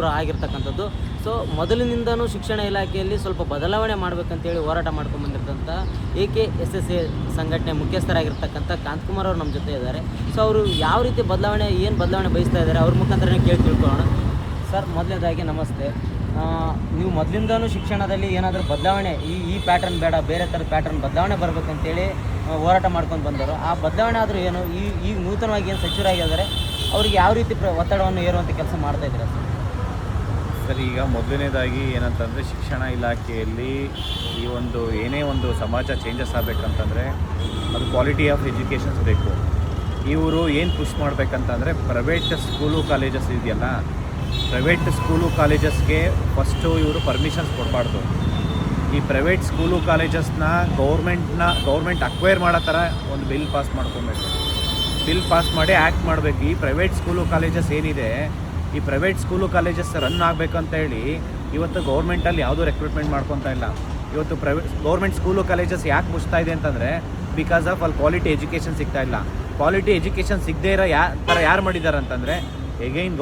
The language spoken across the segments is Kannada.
ಒಬ್ಬರು ಆಗಿರ್ತಕ್ಕಂಥದ್ದು. ಸೊ ಮೊದಲಿನಿಂದನೂ ಶಿಕ್ಷಣ ಇಲಾಖೆಯಲ್ಲಿ ಸ್ವಲ್ಪ ಬದಲಾವಣೆ ಮಾಡಬೇಕಂತೇಳಿ ಹೋರಾಟ ಮಾಡ್ಕೊಂಡು ಬಂದಿರ್ತಂಥ AKSSA ಸಂಘಟನೆ ಮುಖ್ಯಸ್ಥರಾಗಿರ್ತಕ್ಕಂಥ ಕಾಂತಕುಮಾರ್ ಅವರು ನಮ್ಮ ಜೊತೆ ಇದ್ದಾರೆ. ಸೊ ಅವರು ಯಾವ ರೀತಿ ಏನು ಬದಲಾವಣೆ ಬಯಸ್ತಾ ಇದ್ದಾರೆ ಅವ್ರ ಮುಖಾಂತರನೇ ಕೇಳಿ ತಿಳ್ಕೊಳ್ಳೋಣ. ಸರ್, ಮೊದಲನೇದಾಗಿ ನಮಸ್ತೆ. ನೀವು ಮೊದಲಿಂದನೂ ಶಿಕ್ಷಣದಲ್ಲಿ ಏನಾದರೂ ಬದಲಾವಣೆ ಈ ಪ್ಯಾಟರ್ನ್ ಬೇಡ, ಬೇರೆ ಥರದ ಪ್ಯಾಟರ್ನ್ ಬದಲಾವಣೆ ಬರಬೇಕಂತೇಳಿ ಹೋರಾಟ ಮಾಡ್ಕೊಂಡು ಬಂದವರು. ಆ ಬದಲಾವಣೆ ಆದರೂ ಏನು, ಈಗ ನೂತನವಾಗಿ ಏನು ಸಚಿವರಾಗಿದ್ದಾರೆ ಅವ್ರಿಗೆ ಯಾವ ರೀತಿ ಒತ್ತಡವನ್ನು ಏರುವಂಥ ಕೆಲಸ ಮಾಡ್ತಾ ಇದ್ದೀರಾ ಸರ್? ಈಗ ಮೊದಲನೇದಾಗಿ ಏನಂತಂದರೆ, ಶಿಕ್ಷಣ ಇಲಾಖೆಯಲ್ಲಿ ಈ ಏನೇ ಒಂದು ಸಮಾಜ ಚೇಂಜಸ್ ಆಗಬೇಕಂತಂದರೆ ಅದು ಕ್ವಾಲಿಟಿ ಆಫ್ ಎಜುಕೇಷನ್ಸ್ ಬೇಕು. ಇವರು ಏನು ಪುಷ್ ಮಾಡಬೇಕಂತಂದರೆ, ಪ್ರೈವೇಟ್ ಸ್ಕೂಲು ಕಾಲೇಜಸ್ ಇದೆಯಲ್ಲ, ಪ್ರೈವೇಟ್ ಸ್ಕೂಲು ಕಾಲೇಜಸ್ಗೆ ಫಸ್ಟು ಇವರು ಪರ್ಮಿಷನ್ಸ್ ಕೊಡಬಾರ್ದು. ಈ ಪ್ರೈವೇಟ್ ಸ್ಕೂಲು ಕಾಲೇಜಸ್ನ ಗೌರ್ಮೆಂಟ್ ಅಕ್ವೈರ್ ಮಾಡೋ ಥರ ಒಂದು ಬಿಲ್ ಪಾಸ್ ಮಾಡ್ಕೊಬೇಕು. ಬಿಲ್ ಪಾಸ್ ಮಾಡಿ ಆ್ಯಕ್ಟ್ ಮಾಡಬೇಕು. ಈ ಪ್ರೈವೇಟ್ ಸ್ಕೂಲು ಕಾಲೇಜಸ್ ಏನಿದೆ, ಈ ಪ್ರೈವೇಟ್ ಸ್ಕೂಲು ಕಾಲೇಜಸ್ ರನ್ ಆಗಬೇಕಂತ ಹೇಳಿ ಇವತ್ತು ಗೌರ್ಮೆಂಟಲ್ಲಿ ಯಾವುದೂ ರೆಕ್ರೂಟ್ಮೆಂಟ್ ಮಾಡ್ಕೊತಾ ಇಲ್ಲ. ಇವತ್ತು ಗೌರ್ಮೆಂಟ್ ಸ್ಕೂಲು ಕಾಲೇಜಸ್ ಯಾಕೆ ಮುಚ್ತಾ ಇದೆ ಅಂತಂದರೆ, ಬಿಕಾಸ್ ಆಫ್ ಅಲ್ಲಿ ಕ್ವಾಲಿಟಿ ಎಜುಕೇಷನ್ ಸಿಗ್ತಾ ಇಲ್ಲ. ಕ್ವಾಲಿಟಿ ಎಜುಕೇಷನ್ ಸಿಗದೇ ಇರೋ ಥರ ಯಾರು ಮಾಡಿದ್ದಾರೆ ಅಂತಂದರೆ, ಎಗೈನ್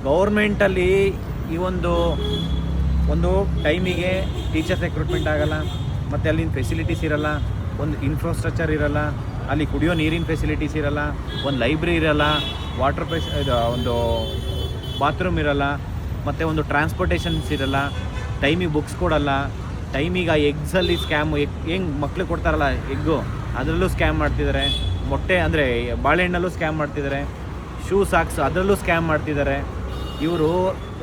ಗೌರ್ಮೆಂಟಲ್ಲಿ ಈ ಒಂದು ಟೈಮಿಗೆ ಟೀಚರ್ಸ್ ರೆಕ್ರೂಟ್ಮೆಂಟ್ ಆಗಲ್ಲ, ಮತ್ತು ಅಲ್ಲಿನ ಫೆಸಿಲಿಟೀಸ್ ಇರಲ್ಲ, ಒಂದು ಇನ್ಫ್ರಾಸ್ಟ್ರಕ್ಚರ್ ಇರಲ್ಲ, ಅಲ್ಲಿ ಕುಡಿಯೋ ನೀರಿನ ಫೆಸಿಲಿಟೀಸ್ ಇರಲ್ಲ, ಒಂದು ಲೈಬ್ರರಿ ಇರಲ್ಲ, ಒಂದು ಬಾತ್ರೂಮ್ ಇರಲ್ಲ, ಮತ್ತು ಒಂದು ಟ್ರಾನ್ಸ್ಪೋರ್ಟೇಷನ್ಸ್ ಇರಲ್ಲ, ಟೈಮಿಗೆ ಬುಕ್ಸ್ ಕೊಡಲ್ಲ, ಟೈಮಿಗೆ ಆ ಎಗ್ಸಲ್ಲಿ ಸ್ಕ್ಯಾಮು, ಹೆಂಗೆ ಮಕ್ಳು ಕೊಡ್ತಾರಲ್ಲ ಎಗ್ಗು, ಅದರಲ್ಲೂ ಸ್ಕ್ಯಾಮ್ ಮಾಡ್ತಿದ್ದಾರೆ. ಮೊಟ್ಟೆ ಅಂದರೆ ಬಾಳೆಹಣ್ಣಲ್ಲೂ ಸ್ಕ್ಯಾಮ್ ಮಾಡ್ತಿದ್ದಾರೆ. ಶೂ ಸಾಕ್ಸ್ ಅದರಲ್ಲೂ ಸ್ಕ್ಯಾಮ್ ಮಾಡ್ತಿದ್ದಾರೆ. ಇವರು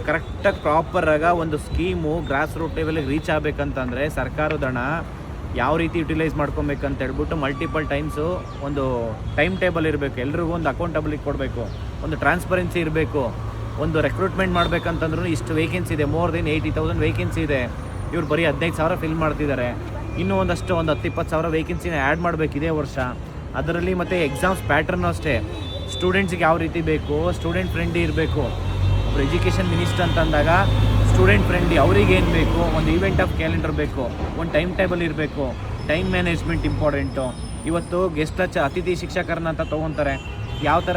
ಕರೆಕ್ಟಾಗಿ ಪ್ರಾಪರಾಗಿ ಒಂದು ಸ್ಕೀಮು ಗ್ರಾಸ್ ರೂಟ್ ಲೆವೆಲಿಗೆ ರೀಚ್ ಆಗಬೇಕಂತಂದರೆ ಸರ್ಕಾರದ ಹಣ ಯಾವ ರೀತಿ ಯುಟಿಲೈಸ್ ಮಾಡ್ಕೊಬೇಕಂತ ಹೇಳ್ಬಿಟ್ಟು ಮಲ್ಟಿಪಲ್ ಟೈಮ್ಸು ಒಂದು ಟೈಮ್ ಟೇಬಲ್ ಇರಬೇಕು. ಎಲ್ರಿಗೂ ಒಂದು ಅಕೌಂಟಬಿಲಿಟಿ ಕೊಡಬೇಕು, ಒಂದು ಟ್ರಾನ್ಸ್ಪರೆನ್ಸಿ ಇರಬೇಕು. ಒಂದು ರೆಕ್ರೂಟ್ಮೆಂಟ್ ಮಾಡಬೇಕಂತಂದ್ರೂ ಇಷ್ಟು ವೇಕೆನ್ಸಿ ಇದೆ, ಮೋರ್ ದೆನ್ 80,000 ವೇಕೆನ್ಸಿ ಇದೆ. ಇವ್ರು ಬರೀ 15,000 ಫಿಲ್ ಮಾಡ್ತಿದ್ದಾರೆ. ಇನ್ನೂ ಒಂದು 10-20,000 ವೇಕೆನ್ಸಿನ ಆ್ಯಡ್ ಮಾಡಬೇಕು ಇದೇ ವರ್ಷ. ಅದರಲ್ಲಿ ಮತ್ತು ಎಕ್ಸಾಮ್ಸ್ ಪ್ಯಾಟ್ರನ್ನು ಅಷ್ಟೇ ಸ್ಟೂಡೆಂಟ್ಸ್ಗೆ ಯಾವ ರೀತಿ ಬೇಕು, ಸ್ಟೂಡೆಂಟ್ ಫ್ರೆಂಡ್ಲಿ ಇರಬೇಕು. ಒಬ್ಬರು ಎಜುಕೇಷನ್ ಮಿನಿಸ್ಟರ್ ಅಂತಂದಾಗ ಸ್ಟೂಡೆಂಟ್ ಫ್ರೆಂಡ್ಲಿ ಅವ್ರಿಗೆ ಏನು ಬೇಕು, ಒಂದು ಈವೆಂಟ್ ಆಫ್ ಕ್ಯಾಲೆಂಡರ್ ಬೇಕು, ಒಂದು ಟೈಮ್ ಟೇಬಲ್ ಇರಬೇಕು, ಟೈಮ್ ಮ್ಯಾನೇಜ್ಮೆಂಟ್ ಇಂಪಾರ್ಟೆಂಟು. ಇವತ್ತು ಗೆಸ್ಟ್ ಅತಿಥಿ ಶಿಕ್ಷಕರನ್ನ ಅಂತ ತೊಗೊತಾರೆ. ಯಾವ ಥರ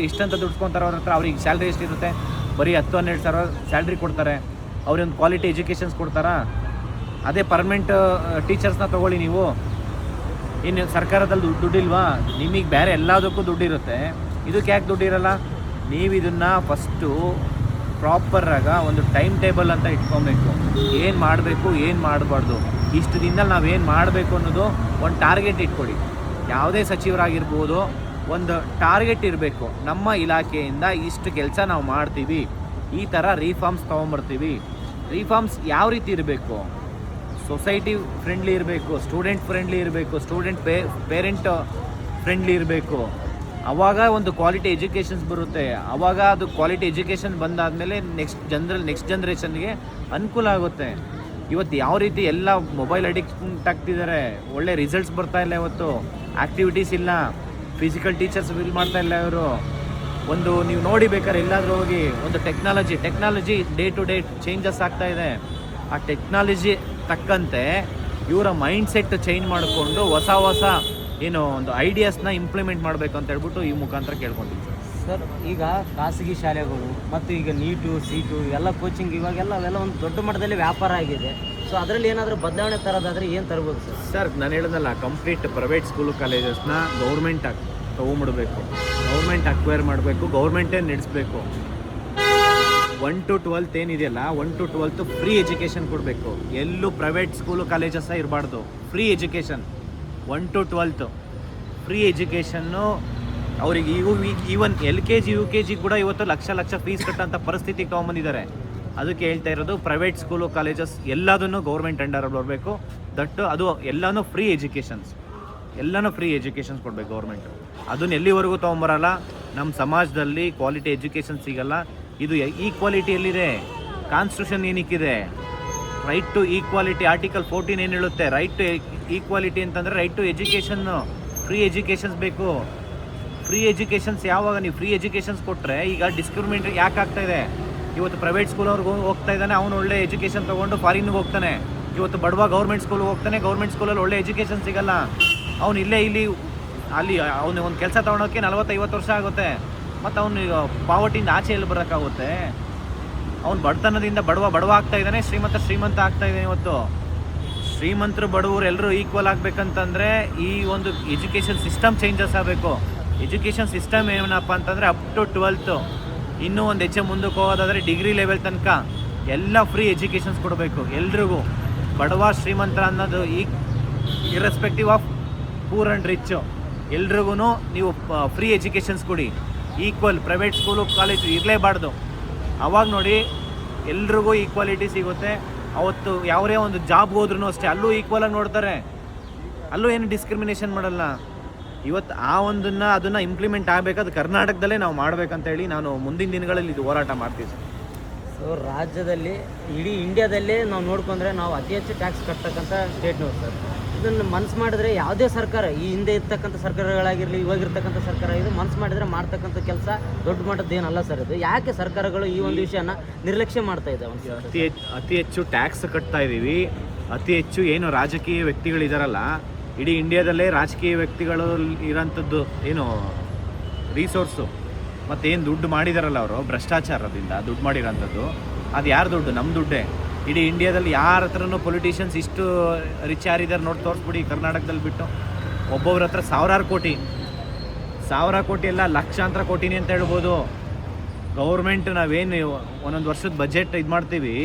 ಇಷ್ಟಂತ ದುಡ್ಸ್ಕೊತಾರೆ ಅವ್ರ ಹತ್ರ. ಅವ್ರಿಗೆ ಸ್ಯಾಲ್ರಿ ಎಷ್ಟಿರುತ್ತೆ? ಬರೀ 10-12 ಸಾವಿರ ಸ್ಯಾಲ್ರಿ ಕೊಡ್ತಾರೆ. ಅವ್ರೊಂದು ಕ್ವಾಲಿಟಿ ಎಜುಕೇಷನ್ಸ್ ಕೊಡ್ತಾರಾ? ಅದೇ ಪರ್ಮನೆಂಟ್ ಟೀಚರ್ಸ್ನ ತೊಗೊಳ್ಳಿ ನೀವು. ಇನ್ನು ಸರ್ಕಾರದಲ್ಲಿ ದುಡ್ಡಿಲ್ವಾ? ನಿಮಗೆ ಬೇರೆ ಎಲ್ಲದಕ್ಕೂ ದುಡ್ಡಿರುತ್ತೆ, ಇದಕ್ಕೆ ಯಾಕೆ ದುಡ್ಡಿರಲ್ಲ? ನೀವು ಇದನ್ನು ಫಸ್ಟು ಪ್ರಾಪರಾಗ ಒಂದು ಟೈಮ್ ಟೇಬಲ್ ಅಂತ ಇಟ್ಕೊಬೇಕು. ಏನು ಮಾಡಬೇಕು, ಏನು ಮಾಡಬಾರ್ದು, ಇಷ್ಟು ದಿನದಲ್ಲಿ ನಾವೇನು ಮಾಡಬೇಕು ಅನ್ನೋದು ಒಂದು ಟಾರ್ಗೆಟ್ ಇಟ್ಕೊಳ್ಳಿ. ಯಾವುದೇ ಸಚಿವರಾಗಿರ್ಬೋದು, ಒಂದು ಟಾರ್ಗೆಟ್ ಇರಬೇಕು. ನಮ್ಮ ಇಲಾಖೆಯಿಂದ ಇಷ್ಟು ಕೆಲಸ ನಾವು ಮಾಡ್ತೀವಿ, ಈ ಥರ ರಿಫಾರ್ಮ್ಸ್ ತೊಗೊಂಬರ್ತೀವಿ. ರಿಫಾರ್ಮ್ಸ್ ಯಾವ ರೀತಿ ಇರಬೇಕು? ಸೊಸೈಟಿ ಫ್ರೆಂಡ್ಲಿ ಇರಬೇಕು, ಸ್ಟೂಡೆಂಟ್ ಫ್ರೆಂಡ್ಲಿ ಇರಬೇಕು, ಪೇರೆಂಟ್ ಫ್ರೆಂಡ್ಲಿ ಇರಬೇಕು. ಆವಾಗ ಒಂದು ಕ್ವಾಲಿಟಿ ಎಜುಕೇಷನ್ಸ್ ಬರುತ್ತೆ. ಆವಾಗ ಅದು ಕ್ವಾಲಿಟಿ ಎಜುಕೇಷನ್ ಬಂದಾದಮೇಲೆ ನೆಕ್ಸ್ಟ್ ಜನ್ರೇಷನ್ಗೆ ಅನುಕೂಲ ಆಗುತ್ತೆ. ಇವತ್ತು ಯಾವ ರೀತಿ ಎಲ್ಲ ಮೊಬೈಲ್ ಅಡಿಕ್ಟ್ ಆಗ್ತಿದ್ದಾರೆ, ಒಳ್ಳೆ ರಿಸಲ್ಟ್ಸ್ ಬರ್ತಾ ಇಲ್ಲ. ಇವತ್ತು ಆ್ಯಕ್ಟಿವಿಟೀಸ್ ಇಲ್ಲ, ಫಿಸಿಕಲ್ ಟೀಚರ್ಸ್ ಫಿಲ್ ಮಾಡ್ತಾ ಇಲ್ಲ ಇವರು. ನೀವು ನೋಡಿ ಬೇಕಾದ್ರೆ ಎಲ್ಲಾದರೂ ಹೋಗಿ, ಒಂದು technology day to day changes ಆಗ್ತಾ ಇದೆ. ಆ ಟೆಕ್ನಾಲಜಿ ತಕ್ಕಂತೆ ಇವರ ಮೈಂಡ್ ಸೆಟ್ ಚೇಂಜ್ ಮಾಡಿಕೊಂಡು ಹೊಸ ಒಂದು ಐಡಿಯಾಸ್ನ ಇಂಪ್ಲಿಮೆಂಟ್ ಮಾಡಬೇಕು ಅಂತ ಹೇಳ್ಬಿಟ್ಟು ಈ ಮುಖಾಂತರ ಕೇಳ್ಕೊತೀವಿ ಸರ್. ಈಗ ಖಾಸಗಿ ಶಾಲೆಗಳು ಮತ್ತು ಈಗ ನೀಟು ಸೀಟು ಇವೆಲ್ಲ ಕೋಚಿಂಗ್ ಇವಾಗೆಲ್ಲ ಅವೆಲ್ಲ ಒಂದು ದೊಡ್ಡ ಮಟ್ಟದಲ್ಲಿ ವ್ಯಾಪಾರ ಆಗಿದೆ. ಸೊ ಅದರಲ್ಲಿ ಏನಾದರೂ ಬದಲಾವಣೆ ತರೋದಾದರೆ ಏನು ತರ್ಬೋದು ಸರ್? ನಾನು ಹೇಳಿದ್ನಲ್ಲ, ಕಂಪ್ಲೀಟ್ ಪ್ರೈವೇಟ್ ಸ್ಕೂಲು ಕಾಲೇಜಸ್ನ ಗೌರ್ಮೆಂಟ್ ತೊಗೊಂಬಿಡ್ಬೇಕು, ಗೌರ್ಮೆಂಟ್ ಅಕ್ವೈರ್ ಮಾಡಬೇಕು, ಗೌರ್ಮೆಂಟೇ ನಡೆಸಬೇಕು. 1 to 12 ಏನಿದೆಯಲ್ಲ, 1 to 12 ಫ್ರೀ ಎಜುಕೇಷನ್ ಕೊಡಬೇಕು. ಎಲ್ಲೂ ಪ್ರೈವೇಟ್ ಸ್ಕೂಲು ಕಾಲೇಜಸ್ ಇರಬಾರ್ದು. Free education 1 to 12 free education ಅವರಿಗೆ. ಈವನ್ LKG UKG ಕೂಡ ಇವತ್ತು ಲಕ್ಷ ಫೀಸ್ ಕಟ್ಟೋಂಥ ಪರಿಸ್ಥಿತಿಗೆ ತೊಗೊಂಬಂದಿದ್ದಾರೆ. ಅದಕ್ಕೆ ಹೇಳ್ತಾ ಇರೋದು, ಪ್ರೈವೇಟ್ ಸ್ಕೂಲು ಕಾಲೇಜಸ್ ಎಲ್ಲದನ್ನು ಗೌರ್ಮೆಂಟ್ ಅಂಡರಲ್ಲಿ ಬರಬೇಕು. ಅದು ಎಲ್ಲನೂ ಫ್ರೀ ಎಜುಕೇಷನ್ಸ್ ಕೊಡಬೇಕು ಗೌರ್ಮೆಂಟು. ಅದನ್ನು ಎಲ್ಲಿವರೆಗೂ ತೊಗೊಂಬರಲ್ಲ. ನಮ್ಮ ಸಮಾಜದಲ್ಲಿ ಕ್ವಾಲಿಟಿ ಎಜುಕೇಷನ್ ಸಿಗಲ್ಲ. ಇದು ಈಕ್ವಾಲಿಟಿಯಲ್ಲಿದೆ. ಕಾನ್ಸ್ಟಿಟ್ಯೂಷನ್ ಏನಕ್ಕಿದೆ? Right to equality. ಆರ್ಟಿಕಲ್ 14 ಏನು ಹೇಳುತ್ತೆ? ರೈಟ್ ಟು ಈಕ್ವಾಲಿಟಿ ಅಂತಂದರೆ ರೈಟ್ ಟು ಎಜುಕೇಷನ್ನು. ಫ್ರೀ ಎಜುಕೇಷನ್ಸ್ ಬೇಕು. ಫ್ರೀ ಎಜುಕೇಷನ್ಸ್ ಯಾವಾಗ ನೀವು ಫ್ರೀ ಎಜುಕೇಷನ್ಸ್ ಕೊಟ್ಟರೆ, ಈಗ ಡಿಸ್ಕ್ರಿಮಿನೇಟ್ ಯಾಕೆ ಆಗ್ತಾಯಿದೆ? ಇವತ್ತು ಪ್ರೈವೇಟ್ ಸ್ಕೂಲವ್ರಿಗೆ ಹೋಗ್ತಾ ಇದ್ದಾನೆ, ಅವನು ಒಳ್ಳೆ ಎಜುಕೇಷನ್ ತೊಗೊಂಡು ಫಾರಿನ್ಗೆ ಹೋಗ್ತಾನೆ. ಇವತ್ತು ಬಡವ ಗೌರ್ಮೆಂಟ್ ಸ್ಕೂಲ್ಗೆ ಹೋಗ್ತಾನೆ, ಗೌರ್ಮೆಂಟ್ ಸ್ಕೂಲಲ್ಲಿ ಒಳ್ಳೆ ಎಜುಕೇಷನ್ ಸಿಗಲ್ಲ. ಅವನು ಅಲ್ಲಿ ಅವನು ಒಂದು ಕೆಲಸ ತೊಗೊಳೋಕ್ಕೆ 40-50 ವರ್ಷ ಆಗುತ್ತೆ. ಮತ್ತು ಅವನು ಈಗ ಪಾವರ್ಟಿಯಿಂದ ಆಚೆ ಎಲ್ಲಿ ಬರೋಕ್ಕಾಗುತ್ತೆ? ಅವ್ನು ಬಡತನದಿಂದ ಬಡವ ಆಗ್ತಾ ಇದ್ದಾನೆ, ಶ್ರೀಮಂತ ಆಗ್ತಾ ಇದ್ದಾನೆ. ಇವತ್ತು ಶ್ರೀಮಂತರು ಬಡವರು ಎಲ್ಲರೂ ಈಕ್ವಲ್ ಆಗಬೇಕಂತಂದರೆ ಈ ಒಂದು ಎಜುಕೇಷನ್ ಸಿಸ್ಟಮ್ ಚೇಂಜಸ್ ಆಗಬೇಕು. ಎಜುಕೇಷನ್ ಸಿಸ್ಟಮ್ ಏನಪ್ಪ ಅಂತಂದರೆ ಅಪ್ ಟು 12th, ಇನ್ನೂ ಒಂದು ಹೆಚ್ಚೆ ಮುಂದಕ್ಕೆ ಹೋಗೋದಾದರೆ ಡಿಗ್ರಿ ಲೆವೆಲ್ ತನಕ ಎಲ್ಲ ಫ್ರೀ ಎಜುಕೇಷನ್ಸ್ ಕೊಡಬೇಕು ಎಲ್ರಿಗೂ. ಬಡವ ಶ್ರೀಮಂತ ಅನ್ನೋದು irrespective of poor and rich ಎಲ್ರಿಗೂ ನೀವು ಫ್ರೀ ಎಜುಕೇಷನ್ಸ್ ಕೊಡಿ. ಈಕ್ವಲ್ ಪ್ರೈವೇಟ್ ಸ್ಕೂಲು ಕಾಲೇಜು ಇರಲೇಬಾರ್ದು. ಅವಾಗ ನೋಡಿ ಎಲ್ರಿಗೂ ಈಕ್ವಾಲಿಟಿ ಸಿಗುತ್ತೆ. ಅವತ್ತು ಯಾವುದೇ ಒಂದು ಜಾಬ್ಗೆ ಹೋದ್ರೂ ಅಷ್ಟೇ ಅಲ್ಲೂ ಈಕ್ವಲಾಗಿ ನೋಡ್ತಾರೆ, ಅಲ್ಲೂ ಏನು ಡಿಸ್ಕ್ರಿಮಿನೇಷನ್ ಮಾಡಲ್ಲ. ಇವತ್ತು ಅದನ್ನು ಇಂಪ್ಲಿಮೆಂಟ್ ಆಗಬೇಕು. ಅದು ಕರ್ನಾಟಕದಲ್ಲೇ ನಾವು ಮಾಡಬೇಕಂತೇಳಿ ನಾನು ಮುಂದಿನ ದಿನಗಳಲ್ಲಿ ಇದು ಹೋರಾಟ ಮಾಡ್ತೀವಿ ಸರ್. ಸೊ ರಾಜ್ಯದಲ್ಲಿ ಇಡೀ ಇಂಡಿಯಾದಲ್ಲೇ ನಾವು ನೋಡ್ಕೊಂಡ್ರೆ ನಾವು ಅತಿ ಹೆಚ್ಚು ಟ್ಯಾಕ್ಸ್ ಕಟ್ತಕ್ಕಂಥ ಸ್ಟೇಟ್ನವ್ರು ಸರ್. ಇದನ್ನು ಮನ್ಸು ಮಾಡಿದ್ರೆ ಯಾವುದೇ ಸರ್ಕಾರ, ಈ ಹಿಂದೆ ಇರ್ತಕ್ಕಂಥ ಸರ್ಕಾರಗಳಾಗಿರಲಿ ಇವಾಗಿರ್ತಕ್ಕಂಥ ಸರ್ಕಾರ, ಇದು ಮನ್ಸು ಮಾಡಿದರೆ ಮಾಡ್ತಕ್ಕಂಥ ಕೆಲಸ ದೊಡ್ಡ ಮಟ್ಟದ ಏನಲ್ಲ ಸರ್. ಇದು ಯಾಕೆ ಸರ್ಕಾರಗಳು ಈ ಒಂದು ವಿಷಯನ ನಿರ್ಲಕ್ಷ್ಯ ಮಾಡ್ತಾ ಇದ್ದಾವೆ? ಅತಿ ಹೆಚ್ಚು ಟ್ಯಾಕ್ಸ್ ಕಟ್ತಾ ಇದ್ದೀವಿ. ಅತಿ ಹೆಚ್ಚು ಏನು ರಾಜಕೀಯ ವ್ಯಕ್ತಿಗಳಿದಾರಲ್ಲ, ಇಡೀ ಇಂಡಿಯಾದಲ್ಲೇ ರಾಜಕೀಯ ವ್ಯಕ್ತಿಗಳು ಇರೋಂಥದ್ದು ಏನು ರಿಸೋರ್ಸು ಮತ್ತು ಏನು ದುಡ್ಡು ಮಾಡಿದಾರಲ್ಲ ಅವರು ಭ್ರಷ್ಟಾಚಾರದಿಂದ ದುಡ್ಡು ಮಾಡಿರೋಂಥದ್ದು, ಅದು ಯಾರು ದುಡ್ಡು? ನಮ್ಮ ದುಡ್ಡೇ. ಇಡೀ ಇಂಡಿಯಾದಲ್ಲಿ ಯಾರ ಹತ್ರನೂ ಪೊಲಿಟಿಷಿಯನ್ಸ್ ಇಷ್ಟು ರಿಚ್ ಯಾರಿದ್ದಾರೆ ನೋಡಿ ತೋರಿಸ್ಬಿಡಿ ಕರ್ನಾಟಕದಲ್ಲಿ ಬಿಟ್ಟು. ಒಬ್ಬೊಬ್ರ ಹತ್ರ ಸಾವಿರ ಕೋಟಿ ಎಲ್ಲ ಲಕ್ಷಾಂತರ ಕೋಟಿನಿ ಅಂತ ಹೇಳ್ಬೋದು. ಗೌರ್ಮೆಂಟ್ ನಾವೇನು ಒಂದೊಂದು ವರ್ಷದ ಬಜೆಟ್ ಇದು ಮಾಡ್ತೀವಿ,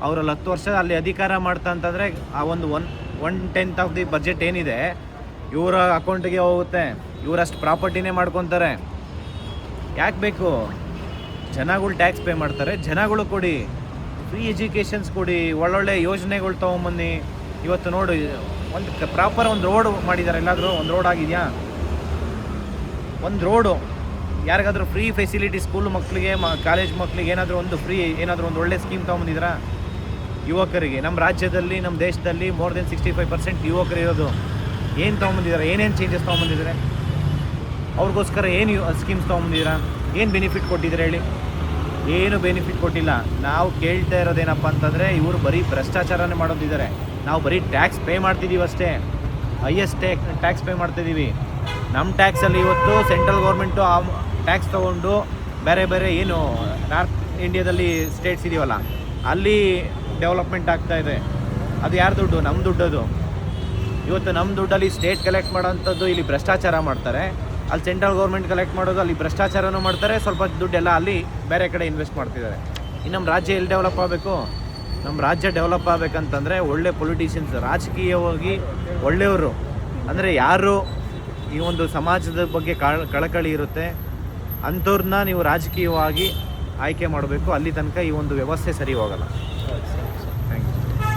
ಅವರಲ್ಲಿ 10 ವರ್ಷ ಅಲ್ಲಿ ಅಧಿಕಾರ ಮಾಡ್ತಾ ಅಂತಂದರೆ ಆ ಒಂದು 1/10 ಆಫ್ ದಿ ಬಜೆಟ್ ಏನಿದೆ ಇವರ ಅಕೌಂಟಿಗೆ ಹೋಗುತ್ತೆ. ಇವರಷ್ಟು ಪ್ರಾಪರ್ಟಿನೇ ಮಾಡ್ಕೊತಾರೆ. ಯಾಕೆ ಬೇಕು? ಜನಗಳು ಟ್ಯಾಕ್ಸ್ ಪೇ ಮಾಡ್ತಾರೆ, ಜನಗಳು ಕೊಡಿ, ಫ್ರೀ ಎಜುಕೇಷನ್ಸ್ ಕೊಡಿ, ಒಳ್ಳೊಳ್ಳೆ ಯೋಜನೆಗಳು ತೊಗೊಂಬನ್ನಿ. ಇವತ್ತು ನೋಡಿ ಒಂದು ಪ್ರಾಪರ್ ಒಂದು ರೋಡ್ ಮಾಡಿದ್ದಾರೆ. ಎಲ್ಲಾದರೂ ಒಂದು ರೋಡ್ ಆಗಿದೆಯಾ? ಒಂದು ರೋಡು ಯಾರಿಗಾದ್ರೂ ಫ್ರೀ ಫೆಸಿಲಿಟಿ ಸ್ಕೂಲ್ ಮಕ್ಕಳಿಗೆ ಕಾಲೇಜ್ ಮಕ್ಕಳಿಗೆ ಏನಾದರೂ ಒಂದು ಒಳ್ಳೆ ಸ್ಕೀಮ್ ತೊಗೊಂಬಂದಿದ್ದೀರಾ? ಯುವಕರಿಗೆ ನಮ್ಮ ರಾಜ್ಯದಲ್ಲಿ ನಮ್ಮ ದೇಶದಲ್ಲಿ ಮೋರ್ ದೆನ್ 65% ಯುವಕರು ಇರೋದು. ಏನು ತೊಗೊಂಬಂದಿದ್ದಾರೆ? ಏನೇನು ಚೇಂಜಸ್ ತೊಗೊಂಬಂದಿದ್ದಾರೆ? ಅವ್ರಿಗೋಸ್ಕರ ಏನು ಸ್ಕೀಮ್ಸ್ ತೊಗೊಂಬಂದಿದ್ದೀರಾ? ಏನು ಬೆನಿಫಿಟ್ ಕೊಟ್ಟಿದ್ದೀರಾ ಹೇಳಿ? ಏನು ಬೆನಿಫಿಟ್ ಕೊಟ್ಟಿಲ್ಲ. ನಾವು ಕೇಳ್ತಾ ಇರೋದೇನಪ್ಪ ಅಂತಂದರೆ ಇವರು ಬರೀ ಭ್ರಷ್ಟಾಚಾರನೇ ಮಾಡೋದಿದ್ದಾರೆ. ನಾವು ಬರೀ ಟ್ಯಾಕ್ಸ್ ಪೇ ಮಾಡ್ತಿದ್ದೀವಿ ಅಷ್ಟೇ, ಹೈಯೆಸ್ಟ್ ಟ್ಯಾಕ್ಸ್ ಪೇ ಮಾಡ್ತಿದ್ದೀವಿ. ನಮ್ಮ ಟ್ಯಾಕ್ಸಲ್ಲಿ ಇವತ್ತು ಸೆಂಟ್ರಲ್ ಗೌರ್ಮೆಂಟು ಆ ಟ್ಯಾಕ್ಸ್ ತೊಗೊಂಡು ಬೇರೆ ಏನು ನಾರ್ತ್ ಇಂಡಿಯಾದಲ್ಲಿ ಸ್ಟೇಟ್ಸ್ ಇದೆಯಲ್ಲ ಅಲ್ಲಿ ಡೆವಲಪ್ಮೆಂಟ್ ಆಗ್ತಾ ಇದೆ. ಅದು ಯಾರು ದುಡ್ಡು? ನಮ್ಮ ದುಡ್ಡದು. ಇವತ್ತು ನಮ್ಮ ದುಡ್ಡಲ್ಲಿ ಸ್ಟೇಟ್ ಕಲೆಕ್ಟ್ ಮಾಡೋವಂಥದ್ದು ಇಲ್ಲಿ ಭ್ರಷ್ಟಾಚಾರ ಮಾಡ್ತಾರೆ, ಅಲ್ಲಿ ಸೆಂಟ್ರಲ್ ಗೌರ್ಮೆಂಟ್ ಕಲೆಕ್ಟ್ ಮಾಡೋದು ಅಲ್ಲಿ ಭ್ರಷ್ಟಾಚಾರನೂ ಮಾಡ್ತಾರೆ, ಸ್ವಲ್ಪ ದುಡ್ಡೆಲ್ಲ ಅಲ್ಲಿ ಬೇರೆ ಕಡೆ ಇನ್ವೆಸ್ಟ್ ಮಾಡ್ತಿದ್ದಾರೆ. ಇನ್ನು ನಮ್ಮ ರಾಜ್ಯ ಎಲ್ಲಿ ಡೆವಲಪ್ ಆಗಬೇಕು? ನಮ್ಮ ರಾಜ್ಯ ಡೆವಲಪ್ ಆಗಬೇಕಂತಂದರೆ ಒಳ್ಳೆ ಪೊಲಿಟಿಷಿಯನ್ಸ್, ರಾಜಕೀಯವಾಗಿ ಒಳ್ಳೆಯವರು, ಅಂದರೆ ಯಾರು ಈ ಒಂದು ಸಮಾಜದ ಬಗ್ಗೆ ಕಳಕಳಿ ಇರುತ್ತೆ ಅಂಥವ್ರನ್ನ ನೀವು ರಾಜಕೀಯವಾಗಿ ಆಯ್ಕೆ ಮಾಡಬೇಕು. ಅಲ್ಲಿ ತನಕ ಈ ಒಂದು ವ್ಯವಸ್ಥೆ ಸರಿ ಹೋಗಲ್ಲ.